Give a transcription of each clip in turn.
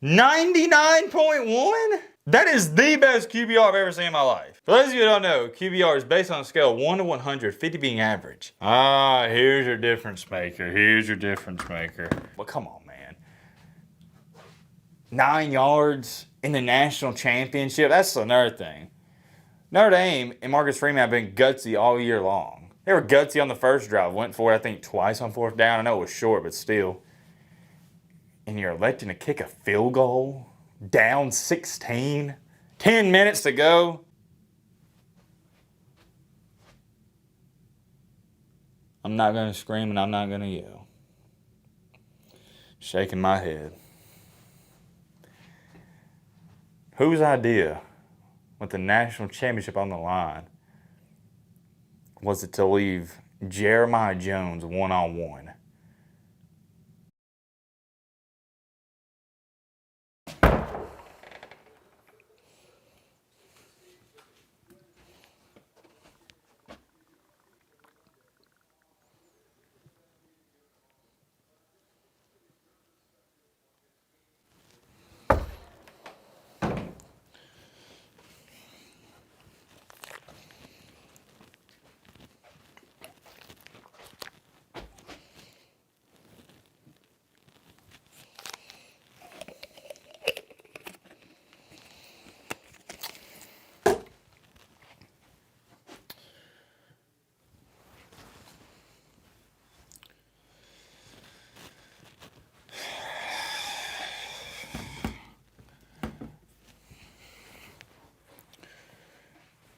99.1? That is the best QBR I've ever seen in my life. For those of you who don't know, QBR is based on a scale of 1 to 100, 50 being average. Ah, here's your difference maker. Here's your difference maker. Well, come on, man. 9 yards in the national championship. That's another thing. Notre Dame and Marcus Freeman have been gutsy all year long. They were gutsy on the first drive. Went for it, I think, twice on fourth down. I know it was short, but still. And you're electing to kick a field goal? Down 16, 10 minutes to go. I'm not going to scream and I'm not going to yell. Shaking my head. Whose idea, with the national championship on the line, was it to leave Jeremiah Jones one-on-one?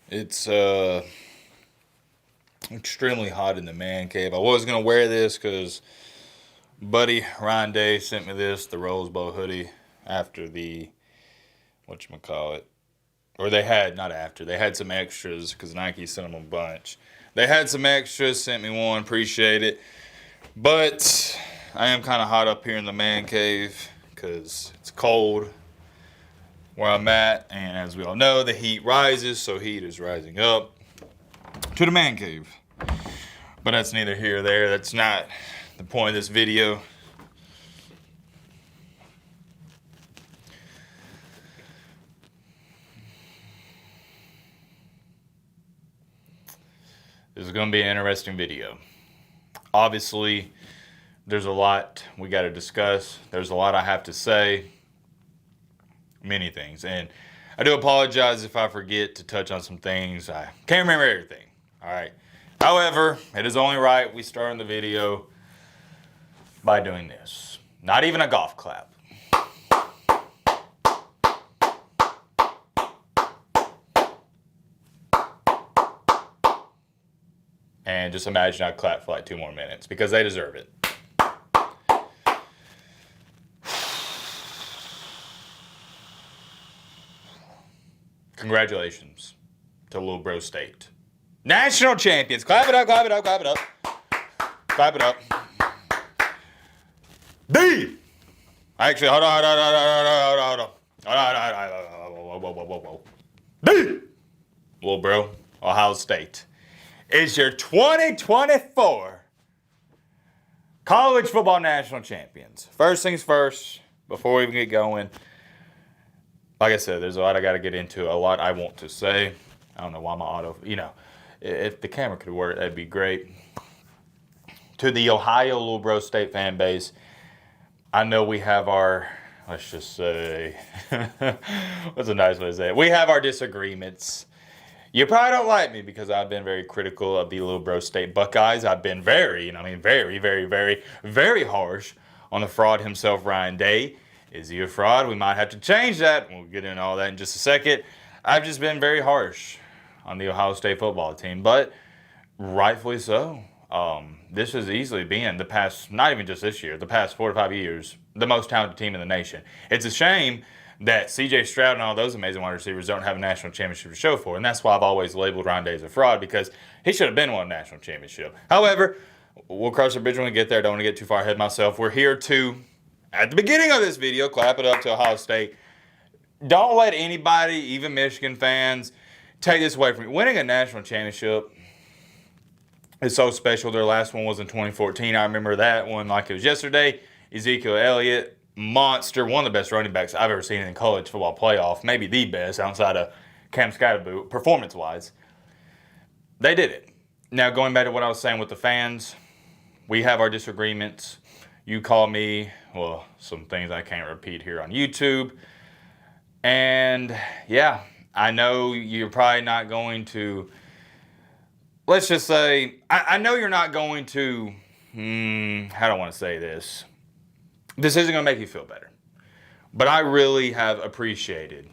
It's extremely hot in the man cave. I was going to wear this because buddy Ryan Day sent me this, the Rose Bowl hoodie, after the, whatchamacallit. Or they had, not after, they had some extras because Nike sent them a bunch. They had some extras, sent me one, appreciate it. But I am kind of hot up here in the man cave because it's cold where I'm at, and as we all know, the heat rises, so heat is rising up to the man cave. But that's neither here or there. That's not the point of this video. This is going to be an interesting video. Obviously, there's a lot we got to discuss. There's a lot I have to say. Many things, and I do apologize if I forget to touch on some things. I can't remember everything. All right. However, it is only right we start the video by doing this. Not even a golf clap. And just imagine I clap for like 2 more minutes because they deserve it. Congratulations to Little Bro State. National champions. Clap it up, clap it up, clap it up. Clap it up. D! Actually, hold on. Whoa. D! Little Bro, Ohio State. It's your 2024 college football national champions. First things first, before we even get going, like I said, there's a lot I got to get into, a lot I want to say. I don't know why my auto, if the camera could work, that'd be great. To the Ohio Little Bro State fan base, I know we have our, let's just say, what's a nice way to say it? We have our disagreements. You probably don't like me because I've been very critical of the Little Bro State Buckeyes. I've been very harsh on the fraud himself, Ryan Day. Is he a fraud? We might have to change that. We'll get into all that in just a second. I've just been very harsh on the Ohio State football team, but rightfully so. This has easily been the past, not even just this year, the past 4 to 5 years, the most talented team in the nation. It's a shame that C.J. Stroud and all those amazing wide receivers don't have a national championship to show for, and that's why I've always labeled Ryan Day as a fraud, because he should have been won a national championship. However, we'll cross the bridge when we get there. Don't want to get too far ahead of myself. We're here to, at the beginning of this video, clap it up to Ohio State. Don't let anybody, even Michigan fans, take this away from you. Winning a national championship is so special. Their last one was in 2014. I remember that one like it was yesterday. Ezekiel Elliott monster, one of the best running backs I've ever seen in college football playoff, maybe the best outside of Cam Skadaboot, performance-wise. They did it. Now, going back to what I was saying with the fans, we have our disagreements. You call me, well, some things I can't repeat here on YouTube. And yeah, I know you're probably not going to, let's just say, I know you're not going to, how do I want to say this? This isn't going to make you feel better. But I really have appreciated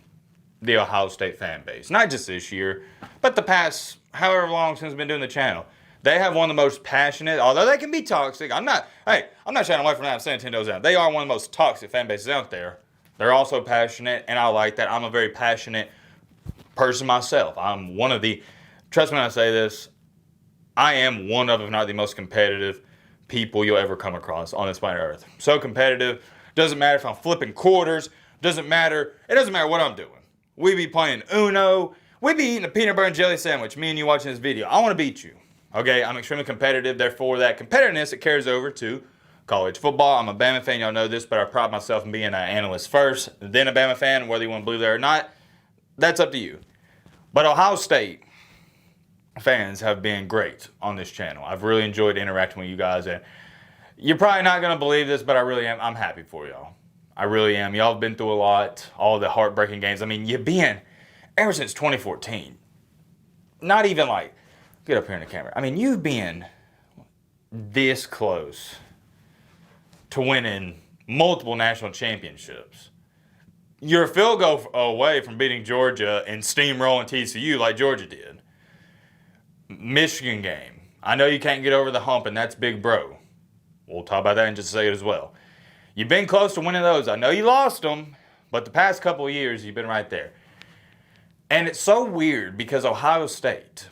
the Ohio State fan base. Not just this year, but the past however long since I've been doing the channel. They have one of the most passionate, although they can be toxic. I'm not shying away from that. I'm saying 10 toes down. They are one of the most toxic fan bases out there. They're also passionate, and I like that. I'm a very passionate person myself. I'm one of the, trust me when I say this, I am one of, if not the most competitive people you'll ever come across on this planet Earth. So competitive. Doesn't matter if I'm flipping quarters. Doesn't matter. It doesn't matter what I'm doing. We be playing Uno. We be eating a peanut butter and jelly sandwich. Me and you watching this video. I want to beat you. Okay, I'm extremely competitive. Therefore, that competitiveness, it carries over to college football. I'm a Bama fan. Y'all know this, but I pride myself in being an analyst first, then a Bama fan. Whether you want to believe that or not, that's up to you. But Ohio State fans have been great on this channel. I've really enjoyed interacting with you guys, and you're probably not going to believe this, but I really am. I'm happy for y'all. I really am. Y'all have been through a lot, all the heartbreaking games. I mean, you've been, ever since 2014, not even like, get up here in the camera. I mean, you've been this close to winning multiple national championships. You're a field goal away from beating Georgia and steamrolling TCU like Georgia did. Michigan game. I know you can't get over the hump, and that's big bro. We'll talk about that in just a second as well. You've been close to winning those. I know you lost them, but the past couple of years, you've been right there. And it's so weird because Ohio State,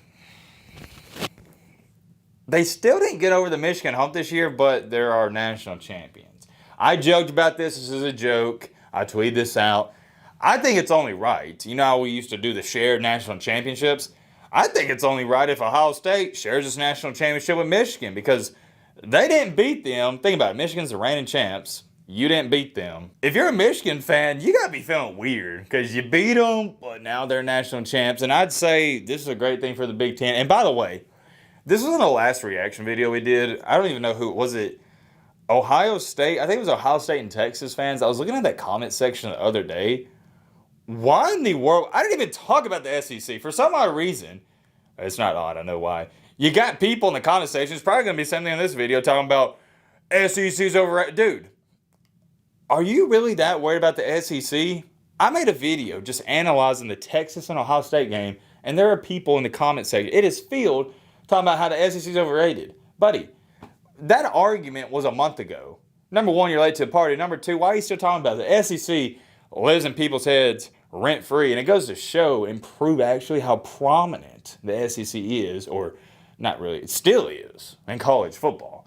they still didn't get over the Michigan hump this year, but they're our national champions. I joked about this. This is a joke. I tweeted this out. I think it's only right. You know how we used to do the shared national championships? I think it's only right if Ohio State shares this national championship with Michigan because they didn't beat them. Think about it. Michigan's the reigning champs. You didn't beat them. If you're a Michigan fan, you got to be feeling weird because you beat them, but now they're national champs. And I'd say this is a great thing for the Big Ten. And by the way, this was in the last reaction video we did. I don't even know who, was it Ohio State? I think it was Ohio State and Texas fans. I was looking at that comment section the other day. Why in the world? I didn't even talk about the SEC. For some odd reason, it's not odd, I know why. You got people in the comment section, it's probably going to be something in this video talking about SEC's overrated. Dude, are you really that worried about the SEC? I made a video just analyzing the Texas and Ohio State game, and there are people in the comment section. It is filled talking about how the SEC is overrated. Buddy, that argument was a month ago. Number one, you're late to the party. Number two, why are you still talking about it? The SEC lives in people's heads rent-free, and it goes to show and prove actually how prominent the SEC is, or not really, it still is in college football.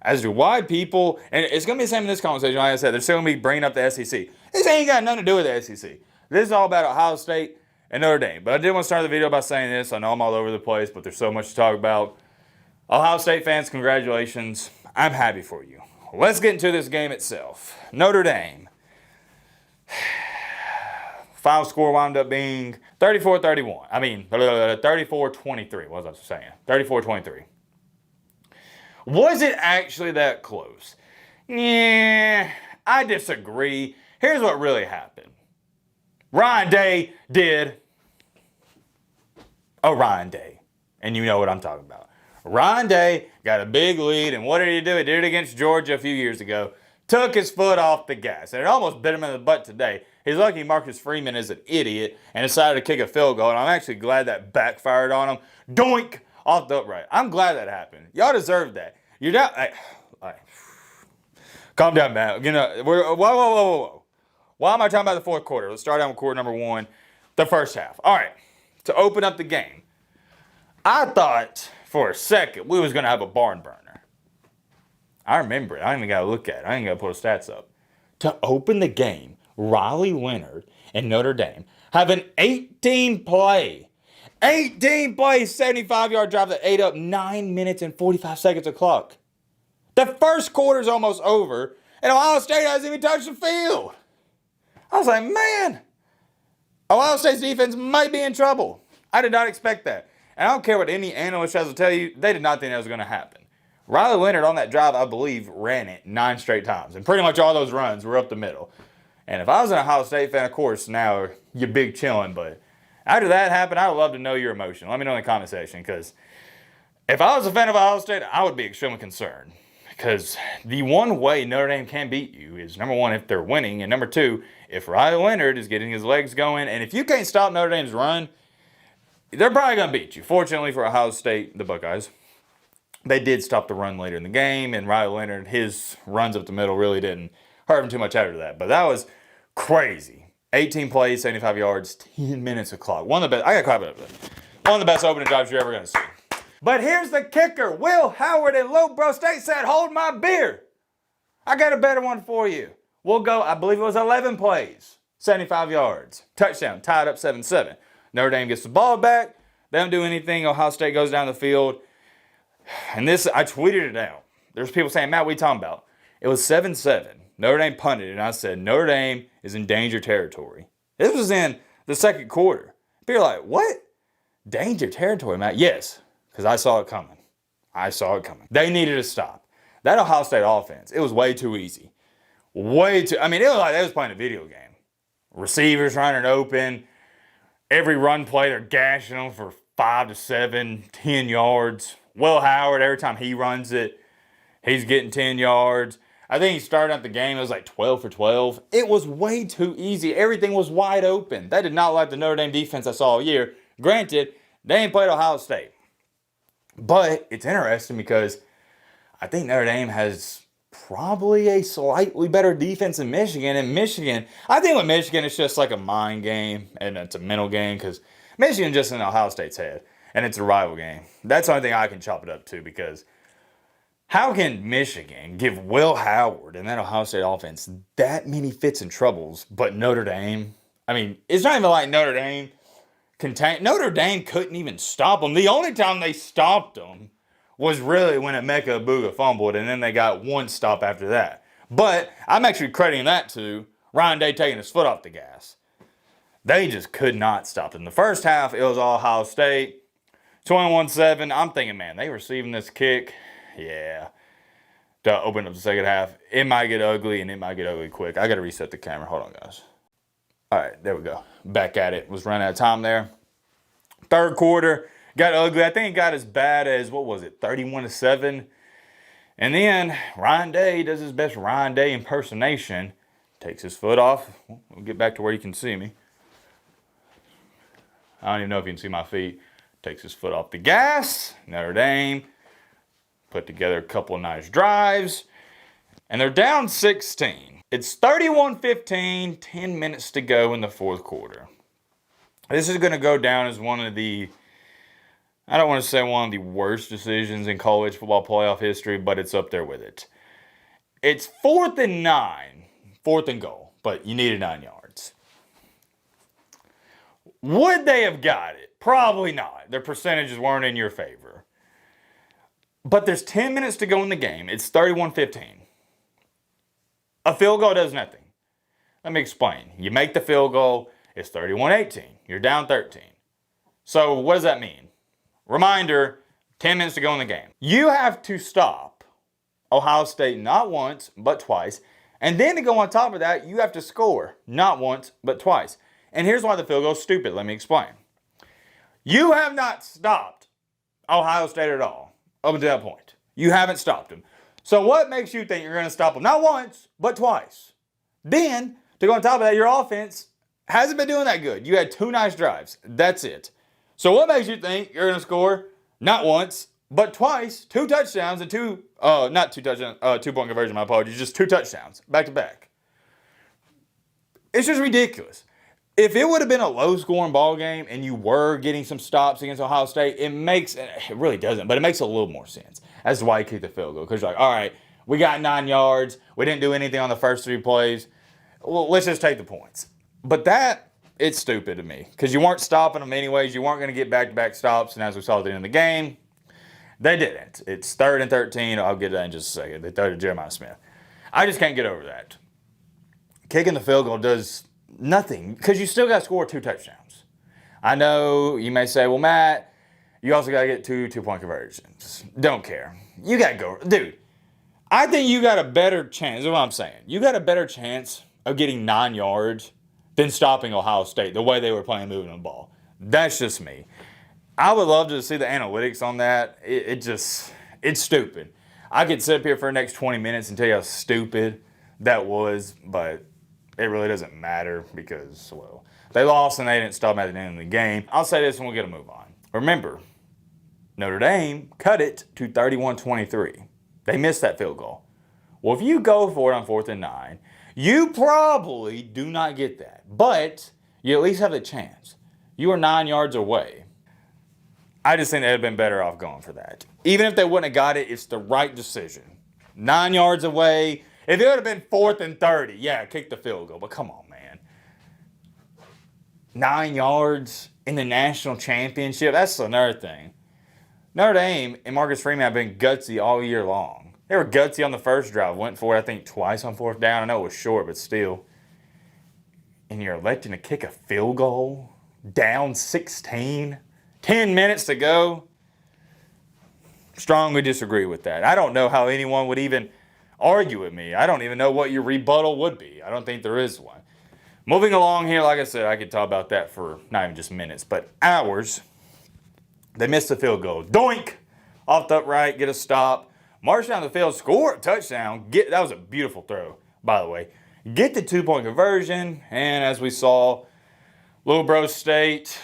As to why people, and it's going to be the same in this conversation, like I said, they're still going to be bringing up the SEC. This ain't got nothing to do with the SEC. This is all about Ohio State and Notre Dame. But I did want to start the video by saying this. I know I'm all over the place, but there's so much to talk about. Ohio State fans, congratulations. I'm happy for you. Let's get into this game itself. Notre Dame. Final score wound up being 34-31. I mean, 34-23, what was I saying? 34-23. Was it actually that close? Yeah, I disagree. Here's what really happened. Ryan Day did a Ryan Day. And you know what I'm talking about. Ryan Day got a big lead, and what did he do? He did it against Georgia a few years ago. Took his foot off the gas, and it almost bit him in the butt today. He's lucky Marcus Freeman is an idiot and decided to kick a field goal, and I'm actually glad that backfired on him. Doink! Off the upright. I'm glad that happened. Y'all deserve that. You're down. Hey, calm down, man. You know, whoa. Why am I talking about the fourth quarter? Let's start out with quarter number one, the first half. All right, to open up the game, I thought for a second we was going to have a barn burner. I remember it. I ain't even got to look at it. I ain't got to pull the stats up. To open the game, Riley Leonard and Notre Dame have an 18-play, 75-yard drive that ate up 9 minutes and 45 seconds of clock. The first quarter's almost over, And Ohio State hasn't even touched the field. I was like, man, Ohio State's defense might be in trouble. I did not expect that. And I don't care what any analyst has to tell you, they did not think that was going to happen. Riley Leonard on that drive, I believe, ran it 9 straight times. And pretty much all those runs were up the middle. And if I was an Ohio State fan, of course, now you're big chilling. But after that happened, I would love to know your emotion. Let me know in the comment section. Because if I was a fan of Ohio State, I would be extremely concerned. Because the one way Notre Dame can beat you is, number one, if they're winning. And number two, if Riley Leonard is getting his legs going. And if you can't stop Notre Dame's run, they're probably going to beat you. Fortunately for Ohio State, the Buckeyes, they did stop the run later in the game. And Riley Leonard, his runs up the middle really didn't hurt him too much after that. But that was crazy. 18 plays, 75 yards, 10 minutes of clock. One of the best. I got to clap it up. One of the best opening drives you're ever going to see. But here's the kicker. Will Howard and Lowbro State said, hold my beer. I got a better one for you. We'll go, I believe it was 11 plays, 75 yards. Touchdown, tied up 7-7. Notre Dame gets the ball back. They don't do anything. Ohio State goes down the field. And this, I tweeted it out. There's people saying, Matt, what are you talking about? It was 7-7. Notre Dame punted, and I said, Notre Dame is in danger territory. This was in the second quarter. People are like, what? Danger territory, Matt? Yes, because I saw it coming. I saw it coming. They needed to stop. That Ohio State offense, it was way too easy. Way too, I mean, it was like they was playing a video game. Receivers running open. Every run play, they're gashing them for 5 to 7, 10 yards. Will Howard, every time he runs it, he's getting 10 yards. I think he started out the game, it was like 12 for 12. It was way too easy. Everything was wide open. That did not like the Notre Dame defense I saw all year. Granted, they ain't played Ohio State. But it's interesting because I think Notre Dame has probably a slightly better defense than Michigan. And Michigan, I think with Michigan, it's just like a mind game and it's a mental game because Michigan's just in Ohio State's head. And it's a rival game. That's the only thing I can chop it up to because how can Michigan give Will Howard and that Ohio State offense that many fits and troubles, but Notre Dame, I mean, it's not even like Notre Dame couldn't even stop them. The only time they stopped them was really when Emeka Egbuka fumbled, and then they got one stop after that. But I'm actually crediting that to Ryan Day taking his foot off the gas. They just could not stop them. The first half, it was all Ohio State. 21-7. I'm thinking, man, they receiving this kick. Yeah. To open up the second half. It might get ugly, and it might get ugly quick. I got to reset the camera. Hold on, guys. All right, there we go. Back at it. Was running out of time there. Third quarter, got ugly. I think it got as bad as, 31-7. And then Ryan Day does his best Ryan Day impersonation. Takes his foot off. We'll get back to where you can see me. I don't even know if you can see my feet. Takes his foot off the gas. Notre Dame put together a couple of nice drives. And they're down 16. It's 31-15, 10 minutes to go in the fourth quarter. This is going to go down as one of the, I don't want to say one of the worst decisions in college football playoff history, but it's up there with it. It's 4th and 9, 4th and goal, but you needed 9 yards. Would they have got it? Probably not. Their percentages weren't in your favor. But there's 10 minutes to go in the game. It's 31-15. A field goal does nothing. Let me explain. You make the field goal, it's 31-18. You're down 13. So what does that mean? Reminder, 10 minutes to go in the game. You have to stop Ohio State not once, but twice. And then to go on top of that, you have to score not once, but twice. And here's why the field goal is stupid. Let me explain. You have not stopped Ohio State at all up until that point. You haven't stopped them. So what makes you think you're going to stop them? Not once, but twice. Then, to go on top of that, your offense hasn't been doing that good. You had 2 nice drives. That's it. So what makes you think you're going to score not once, but twice, 2 touchdowns and 2-point conversion, my apologies, just 2 touchdowns back to back. It's just ridiculous. If it would have been a low-scoring ball game and you were getting some stops against Ohio State, it really doesn't, but it makes a little more sense as to why you kicked the field goal. Because you're like, all right, we got 9 yards. We didn't do anything on the first 3 plays. Well, let's just take the points. But it's stupid to me because you weren't stopping them anyways. You weren't going to get back-to-back stops, and as we saw at the end of the game, they didn't. It's 3rd and 13. I'll get to that in just a second. They throw to Jeremiah Smith. I just can't get over that. Kicking the field goal does nothing because you still got to score 2 touchdowns. I know you may say, well, Matt, you also got to get 2 2-point conversions. Don't care. You got to go. Dude, I think you got a better chance. That's what I'm saying. You got a better chance of getting 9 yards than stopping Ohio State the way they were playing moving the ball. That's just me. I would love to see the analytics on that. It's stupid. I could sit up here for the next 20 minutes and tell you how stupid that was, but it really doesn't matter because, well, they lost and they didn't stop at the end of the game. I'll say this and we'll get to move on. Remember, Notre Dame cut it to 31-23. They missed that field goal. Well, if you go for it on 4th and 9, you probably do not get that, but you at least have a chance. You are 9 yards away. I just think they'd have been better off going for that. Even if they wouldn't have got it, it's the right decision. 9 yards away. If it would have been 4th and 30, yeah, kick the field goal. But come on, man. 9 yards in the national championship, that's another thing. Notre Dame and Marcus Freeman have been gutsy all year long. They were gutsy on the first drive. Went for it, I think, twice on 4th down. I know it was short, but still. And you're electing to kick a field goal down 16. 10 minutes to go. Strongly disagree with that. I don't know how anyone would even argue with me. I don't even know what your rebuttal would be. I don't think there is one. Moving along here, like I said, I could talk about that for not even just minutes, but hours. They missed the field goal. Doink! Off the upright, get a stop. March down the field, score a touchdown. That was a beautiful throw, by the way. Get the 2-point conversion, and as we saw, Little Bro State,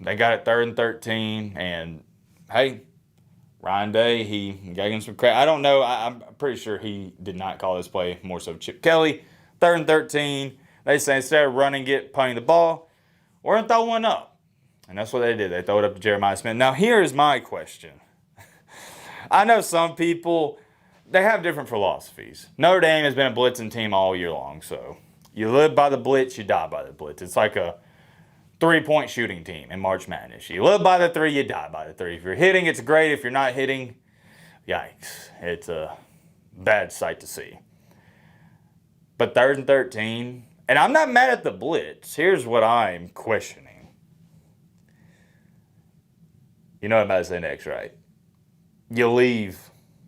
they got it 3rd and 13, and hey, Ryan Day, he gave him some credit. I don't know. I'm pretty sure he did not call this play, more so Chip Kelly. 3rd and 13. They say instead of running, punting the ball, we're going to throw one up. And that's what they did. They throw it up to Jeremiah Smith. Now, here is my question. I know some people, they have different philosophies. Notre Dame has been a blitzing team all year long. So you live by the blitz, you die by the blitz. It's like a 3-point shooting team in March Madness. You live by the 3, you die by the 3. If you're hitting, it's great. If you're not hitting, yikes. It's a bad sight to see. But 3rd and 13, and I'm not mad at the blitz. Here's what I'm questioning. You know what I'm about to say next, right? You leave.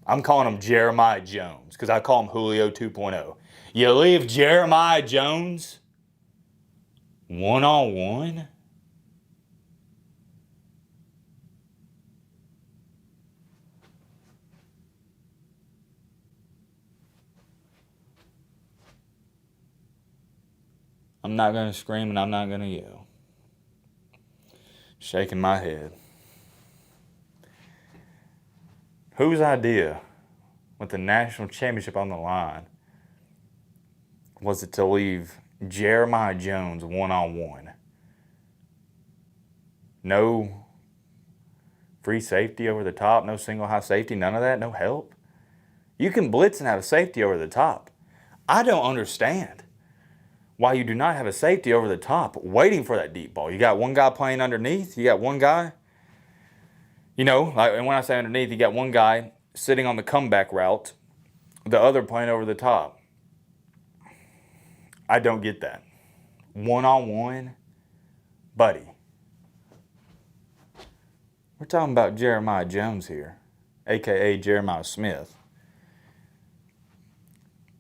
I'm calling him Jeremiah Jones because I call him Julio 2.0. You leave Jeremiah Jones one-on-one? I'm not going to scream and I'm not going to yell. Shaking my head. Whose idea, with the national championship on the line, was it to leave Jeremiah Jones one-on-one? No free safety over the top, no single high safety, none of that, no help. You can blitz and have a safety over the top. I don't understand why you do not have a safety over the top waiting for that deep ball. You got one guy playing underneath, you got one guy. You know, like, and when I say underneath, you got one guy sitting on the comeback route, the other playing over the top. I don't get that. One-on-one, buddy. We're talking about Jeremiah Jones here, a.k.a. Jeremiah Smith.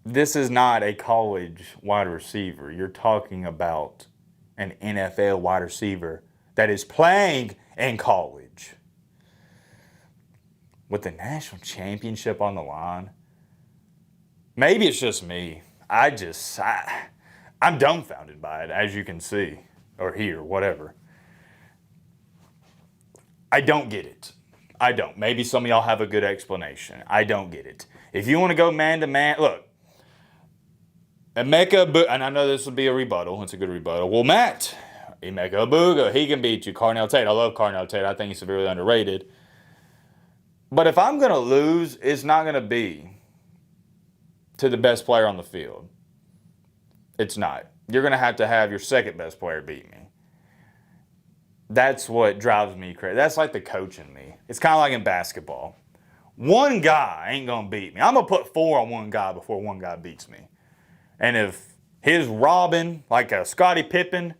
This is not a college wide receiver. You're talking about an NFL wide receiver that is playing in college. With the national championship on the line, maybe it's just me. I'm dumbfounded by it, as you can see, or hear, whatever. I don't get it. I don't. Maybe some of y'all have a good explanation. I don't get it. If you want to go man-to-man, look, Emeka, and I know this will be a rebuttal. It's a good rebuttal. Well, Matt, Emeka Ebuka, he can beat you. Carnell Tate, I love Carnell Tate. I think he's severely underrated. But if I'm going to lose, it's not going to be to the best player on the field. It's not. You're going to have your second best player beat me. That's what drives me crazy. That's like the coach in me. It's kind of like in basketball. One guy ain't going to beat me. I'm going to put 4 on one guy before one guy beats me. And if his Robin, like a Scottie Pippen,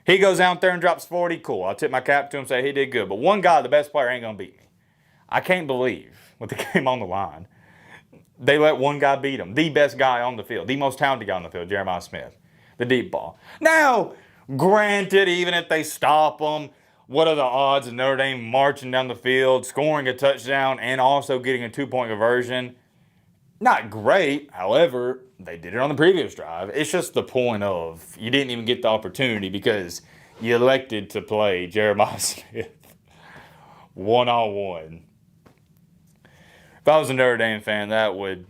he goes out there and drops 40, cool. I'll tip my cap to him and say he did good. But one guy, the best player, ain't going to beat me. I can't believe with the game on the line, they let one guy beat him. The best guy on the field. The most talented guy on the field, Jeremiah Smith. The deep ball. Now, granted, even if they stop him, what are the odds of Notre Dame marching down the field, scoring a touchdown, and also getting a 2-point conversion? Not great. However, they did it on the previous drive. It's just the point of you didn't even get the opportunity because you elected to play Jeremiah Smith one-on-one. If I was a Notre Dame fan, that would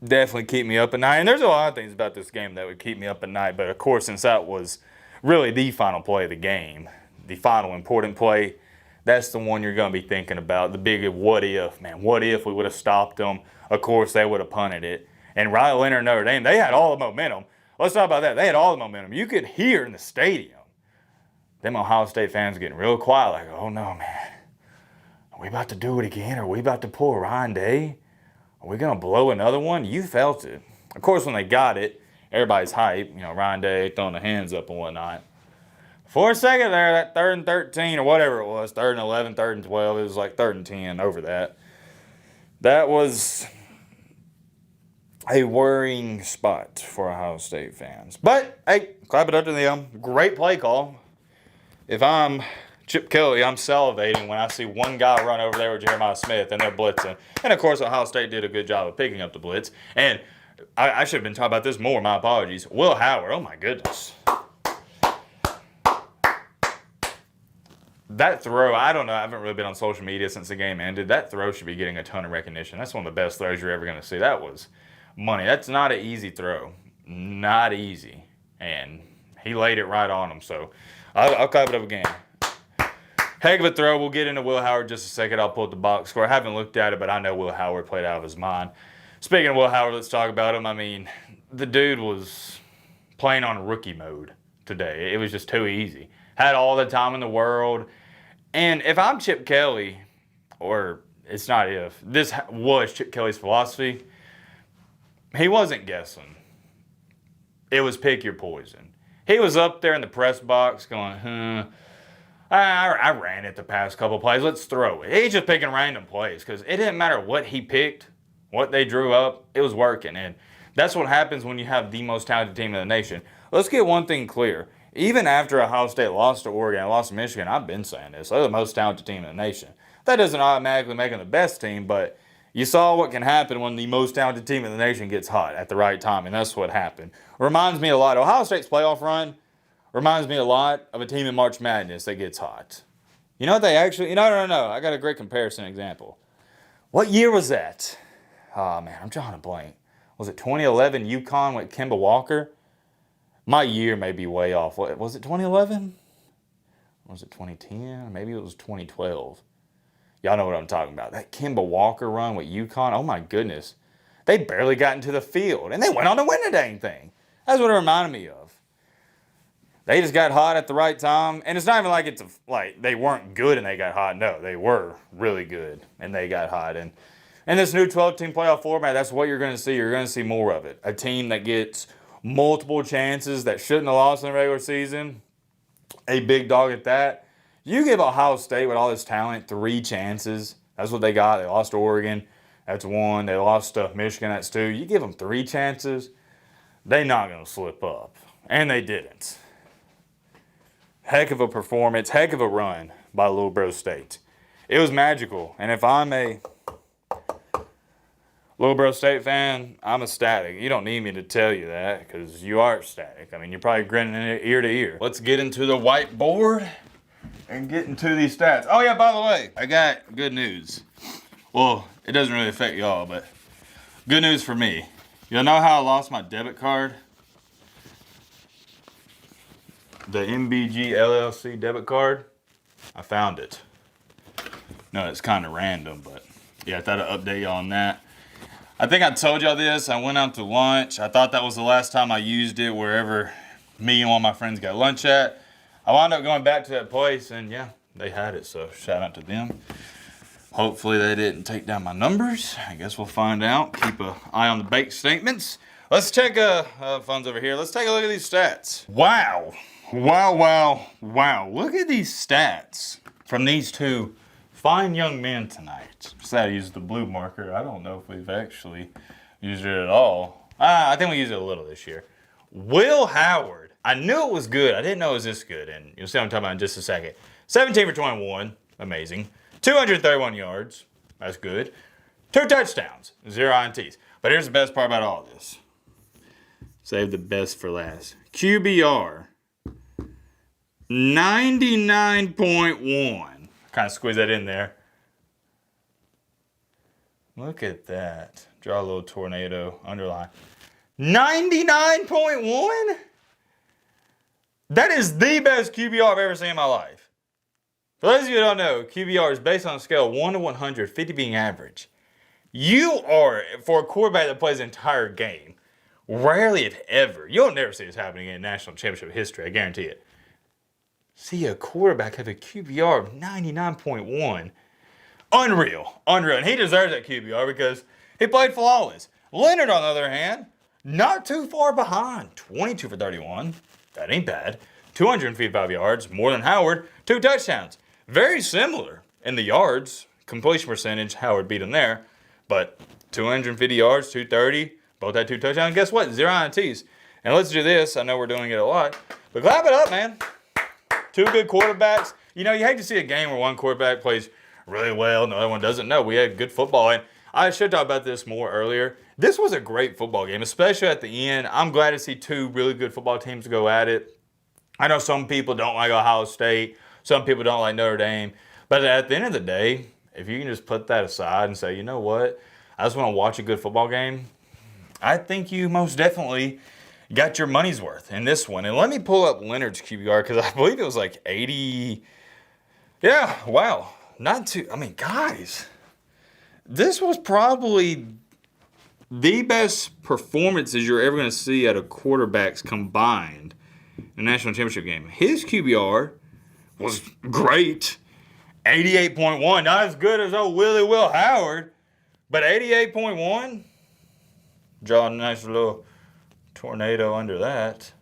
definitely keep me up at night. And there's a lot of things about this game that would keep me up at night. But, of course, since that was really the final play of the game, the final important play, that's the one you're going to be thinking about. The big what if, man. What if we would have stopped them? Of course, they would have punted it. And Riley Leonard and Notre Dame, they had all the momentum. Let's talk about that. They had all the momentum. You could hear in the stadium them Ohio State fans getting real quiet like, oh, no, man. Are we about to do it again? Are we about to pull Ryan Day? Are we going to blow another one? You felt it. Of course, when they got it, everybody's hype. You know, Ryan Day throwing the hands up and whatnot. For a second there, that 3rd and 13 or whatever it was, 3rd and 11, 3rd and 12, it was like 3rd and 10 over that. That was a worrying spot for Ohio State fans. But, hey, clap it up to them. Great play call. If I'm Chip Kelly, I'm salivating when I see one guy run over there with Jeremiah Smith and they're blitzing. And, of course, Ohio State did a good job of picking up the blitz. And I should have been talking about this more. My apologies. Will Howard, oh, my goodness. That throw, I don't know. I haven't really been on social media since the game ended. That throw should be getting a ton of recognition. That's one of the best throws you're ever going to see. That was money. That's not an easy throw. Not easy. And he laid it right on him. So I'll clap it up again. Heck of a throw. We'll get into Will Howard just a second. I'll pull up the box score. I haven't looked at it, but I know Will Howard played out of his mind. Speaking of Will Howard, let's talk about him. I mean, the dude was playing on rookie mode today. It was just too easy. Had all the time in the world. And if I'm Chip Kelly, or it's not if, this was Chip Kelly's philosophy, he wasn't guessing. It was pick your poison. He was up there in the press box going, I ran it the past couple plays. Let's throw it. He's just picking random plays because it didn't matter what he picked, what they drew up. It was working. And that's what happens when you have the most talented team in the nation. Let's get one thing clear. Even after Ohio State lost to Oregon and lost to Michigan, I've been saying this, they're the most talented team in the nation. That doesn't automatically make them the best team, but you saw what can happen when the most talented team in the nation gets hot at the right time, and that's what happened. Reminds me a lot. Ohio State's playoff run reminds me a lot of a team in March Madness that gets hot. You know what they actually... No. I got a great comparison example. What year was that? Oh, man, I'm drawing a blank. Was it 2011 UConn with Kemba Walker? My year may be way off. What, was it 2011? Was it 2010? Maybe it was 2012. Y'all know what I'm talking about. That Kemba Walker run with UConn, oh my goodness. They barely got into the field, and they went on to win the dang thing. That's what it reminded me of. They just got hot at the right time, and it's not even like like they weren't good and they got hot. No, they were really good, and they got hot. And in this new 12-team playoff format, that's what you're going to see. You're going to see more of it. A team that gets multiple chances that shouldn't have lost in the regular season. A big dog at that. You give Ohio State with all this talent 3 chances. That's what they got. They lost to Oregon. That's 1. They lost to Michigan. That's 2. You give them 3 chances, they're not going to slip up. And they didn't. Heck of a performance. Heck of a run by Little Bro State. It was magical. And if I'm a Little Bro State fan, I'm ecstatic. You don't need me to tell you that because you are ecstatic. I mean, you're probably grinning ear to ear. Let's get into the whiteboard and get into these stats. Oh, yeah, by the way, I got good news. Well, it doesn't really affect y'all, but good news for me. Y'all know how I lost my debit card? The MBG LLC debit card? I found it. No, it's kind of random, but yeah, I thought I'd update y'all on that. I think I told y'all this. I went out to lunch. I thought that was the last time I used it wherever me and one of my friends got lunch at. I wound up going back to that place, and yeah, they had it, so shout out to them. Hopefully they didn't take down my numbers. I guess we'll find out. Keep an eye on the bank statements. Let's check funds over here. Let's take a look at these stats. Wow. Wow. Look at these stats from these two fine young men tonight. Sad I used the blue marker. I don't know if we've actually used it at all. I think we used it a little this year. Will Howard. I knew it was good. I didn't know it was this good. And you'll see what I'm talking about in just a second. 17 for 21. Amazing. 231 yards. That's good. 2 touchdowns. 0 INTs. But here's the best part about all this. Save the best for last. QBR. 99.1. Kind of squeeze that in there. Look at that. Draw a little tornado. Underline. 99.1? That is the best QBR I've ever seen in my life. For those of you who don't know, QBR is based on a scale of 1 to 100, 50 being average. You are, for a quarterback that plays the entire game, rarely if ever, you'll never see this happening in national championship history, I guarantee it. See a quarterback have a QBR of 99.1. Unreal. And he deserves that QBR because he played flawless. Leonard, on the other hand, not too far behind. 22 for 31. That ain't bad. 255 yards, more than Howard. 2 touchdowns. Very similar in the yards. Completion percentage, Howard beat him there. But 250 yards, 230. Both had 2 touchdowns. Guess what? 0 INTs. And let's do this. I know we're doing it a lot. But clap it up, man. 2 good quarterbacks. You know, you hate to see a game where one quarterback plays really well and the other one doesn't. No, we had good football. And I should talk about this more earlier. This was a great football game, especially at the end. I'm glad to see 2 really good football teams go at it. I know some people don't like Ohio State. Some people don't like Notre Dame. But at the end of the day, if you can just put that aside and say, you know what, I just want to watch a good football game, I think you most definitely got your money's worth in this one. And let me pull up Leonard's QBR because I believe it was like 80. Yeah, wow. Not too, I mean, guys, this was probably the best performances you're ever going to see out of quarterbacks combined in a national championship game. His QBR was great. 88.1. Not as good as old Will Howard, but 88.1. Draw a nice little tornado under that.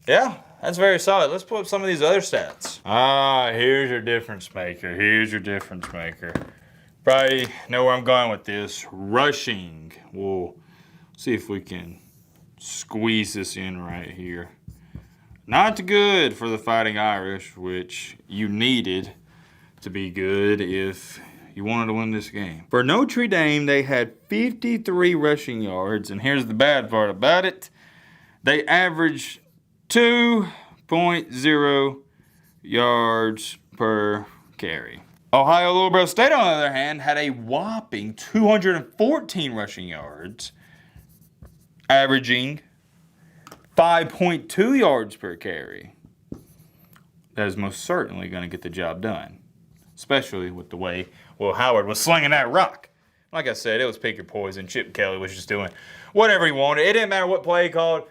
Yeah, that's very solid. Let's pull up some of these other stats. Here's your difference maker. Probably know where I'm going with this. Rushing. We'll see if we can squeeze this in right here. Not good for the Fighting Irish, which you needed to be good if you wanted to win this game. For Notre Dame, they had 53 rushing yards, and here's the bad part about it. They averaged 2.0 yards per carry. Ohio Little State, on the other hand, had a whopping 214 rushing yards, averaging 5.2 yards per carry. That is most certainly going to get the job done, especially with the way Will Howard was slinging that rock. Like I said, it was pick your poison. Chip Kelly was just doing whatever he wanted. It didn't matter what play he called.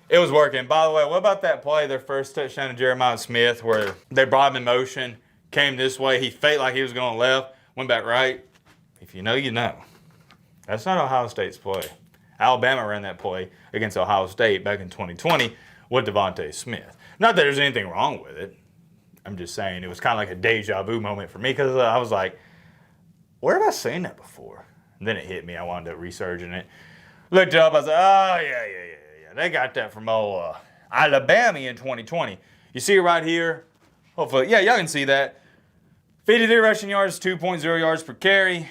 It was working. By the way, what about that play, their first touchdown to Jeremiah Smith, where they brought him in motion, came this way, he faked like he was going left, went back right. If you know, you know. That's not Ohio State's play. Alabama ran that play against Ohio State back in 2020 with Devontae Smith. Not that there's anything wrong with it. I'm just saying it was kind of like a deja vu moment for me because I was like, where have I seen that before? And then it hit me. I wound up researching it. Looked it up. I was like, oh, yeah. They got that from Alabama in 2020. You see it right here. Hopefully, yeah, y'all can see that. 53 rushing yards, 2.0 yards per carry.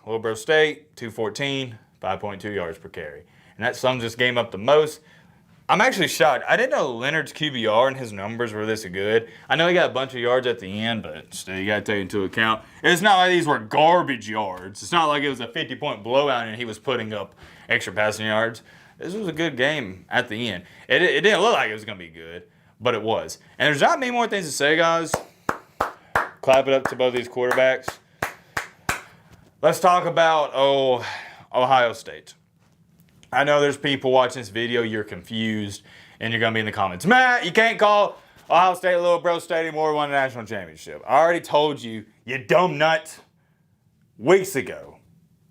Little State, 214, 5.2 yards per carry. And that sums this game up the most. I'm actually shocked. I didn't know Leonard's QBR and his numbers were this good. I know he got a bunch of yards at the end, but still, you got to take into account. It's not like these were garbage yards. It's not like it was a 50-point blowout and he was putting up extra passing yards. This was a good game at the end. It didn't look like it was going to be good, but it was. And there's not many more things to say, guys. Clap it up to both these quarterbacks. Let's talk about Ohio State. I know there's people watching this video, you're confused, and you're going to be in the comments, Matt, you can't call Ohio State, Little Bro Stadium, or won a national championship. I already told you, you dumb nut, weeks ago.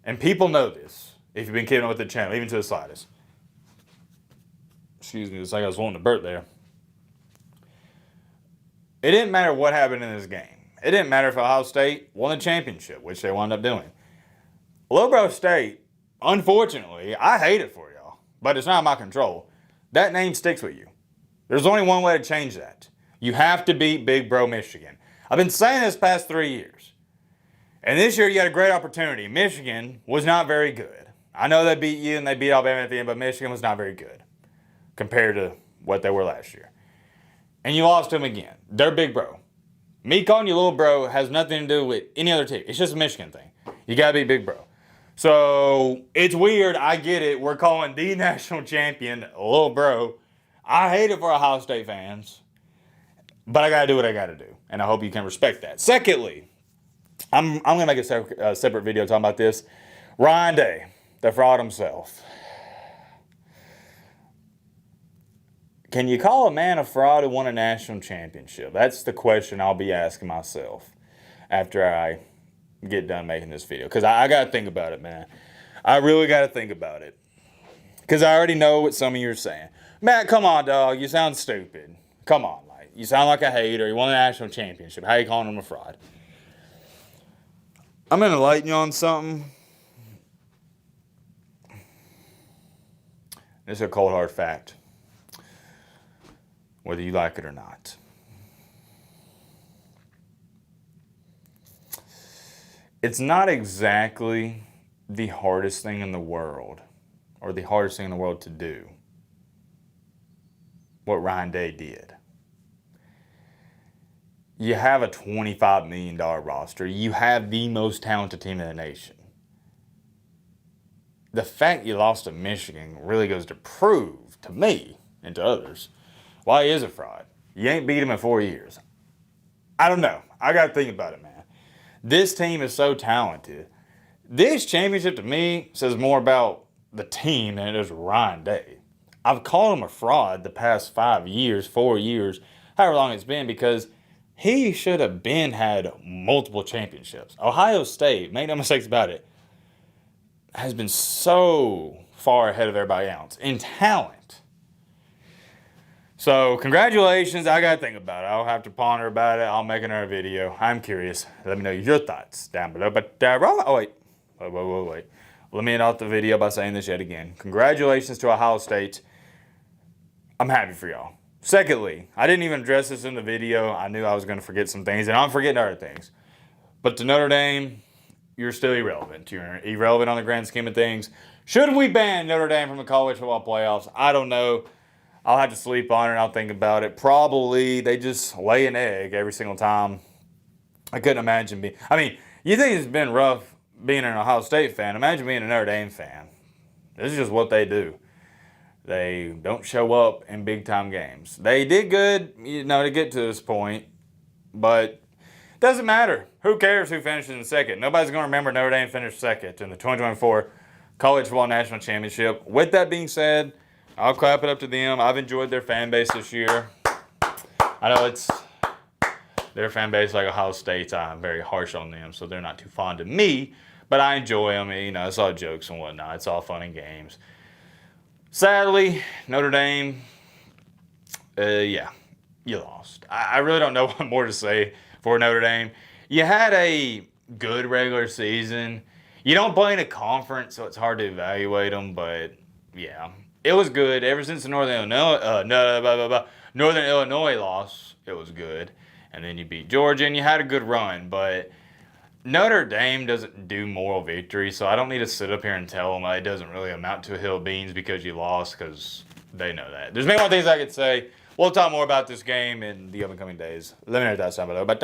And people know this, if you've been keeping up with the channel, even to the slightest. Excuse me, it's like I was wanting to burp there. It didn't matter what happened in this game. It didn't matter if Ohio State won the championship, which they wound up doing. Little Bro State, unfortunately, I hate it for y'all, but it's not in my control. That name sticks with you. There's only one way to change that. You have to beat Big Bro Michigan. I've been saying this past 3 years. And this year you had a great opportunity. Michigan was not very good. I know they beat you and they beat Alabama at the end, but Michigan was not very good compared to what they were last year. And you lost to them again. They're Big Bro. Me calling you Little Bro has nothing to do with any other team. It's just a Michigan thing. You got to be Big Bro. So it's weird. I get it. We're calling the national champion Little Bro. I hate it for Ohio State fans, but I got to do what I got to do, and I hope you can respect that. Secondly, I'm going to make a separate video talking about this. Ryan Day, the fraud himself. Can you call a man a fraud who won a national championship? That's the question I'll be asking myself after I get done making this video, because I got to think about it, man. I really got to think about it, because I already know what some of you are saying. Matt, come on, dog. You sound stupid. Come on, like you sound like a hater. You won a national championship. How you calling him a fraud? I'm going to enlighten you on something. This is a cold, hard fact, whether you like it or not. It's not exactly the hardest thing in the world, or the hardest thing in the world to do, what Ryan Day did. You have a $25 million roster. You have the most talented team in the nation. The fact you lost to Michigan really goes to prove to me and to others why he is a fraud. You ain't beat him in 4 years. I don't know. I got to think about it, man. This team is so talented. This championship to me says more about the team than it does Ryan Day. I've called him a fraud the past 5 years, 4 years, however long it's been, because he should have had multiple championships. Ohio State, make no mistakes about it, has been so far ahead of everybody else in talent. So, congratulations. I got to think about it. I'll have to ponder about it. I'll make another video. I'm curious. Let me know your thoughts down below. But, wait. Let me end off the video by saying this yet again. Congratulations to Ohio State. I'm happy for y'all. Secondly, I didn't even address this in the video. I knew I was going to forget some things, and I'm forgetting other things. But to Notre Dame, you're still irrelevant. You're irrelevant on the grand scheme of things. Should we ban Notre Dame from the college football playoffs? I don't know. I'll have to sleep on it and I'll think about it. Probably they just lay an egg every single time. I couldn't imagine being... I mean, you think it's been rough being an Ohio State fan. Imagine being a Notre Dame fan. This is just what they do. They don't show up in big-time games. They did good, to get to this point, but it doesn't matter. Who cares who finishes in second? Nobody's going to remember Notre Dame finished second in the 2024 College Football National Championship. With that being said, I'll clap it up to them. I've enjoyed their fan base this year. I know it's their fan base like Ohio State's. I'm very harsh on them, so they're not too fond of me, but I enjoy them. It's all jokes and whatnot. It's all fun and games. Sadly, Notre Dame, you lost. I really don't know what more to say for Notre Dame. You had a good regular season. You don't play in a conference, so it's hard to evaluate them, but yeah, it was good. Ever since the Northern Illinois loss, it was good. And then you beat Georgia, and you had a good run, but Notre Dame doesn't do moral victory, so I don't need to sit up here and tell them it doesn't really amount to a hill of beans because you lost, because they know that. There's many more things I could say. We'll talk more about this game in the upcoming days. Let me know your thoughts down below. But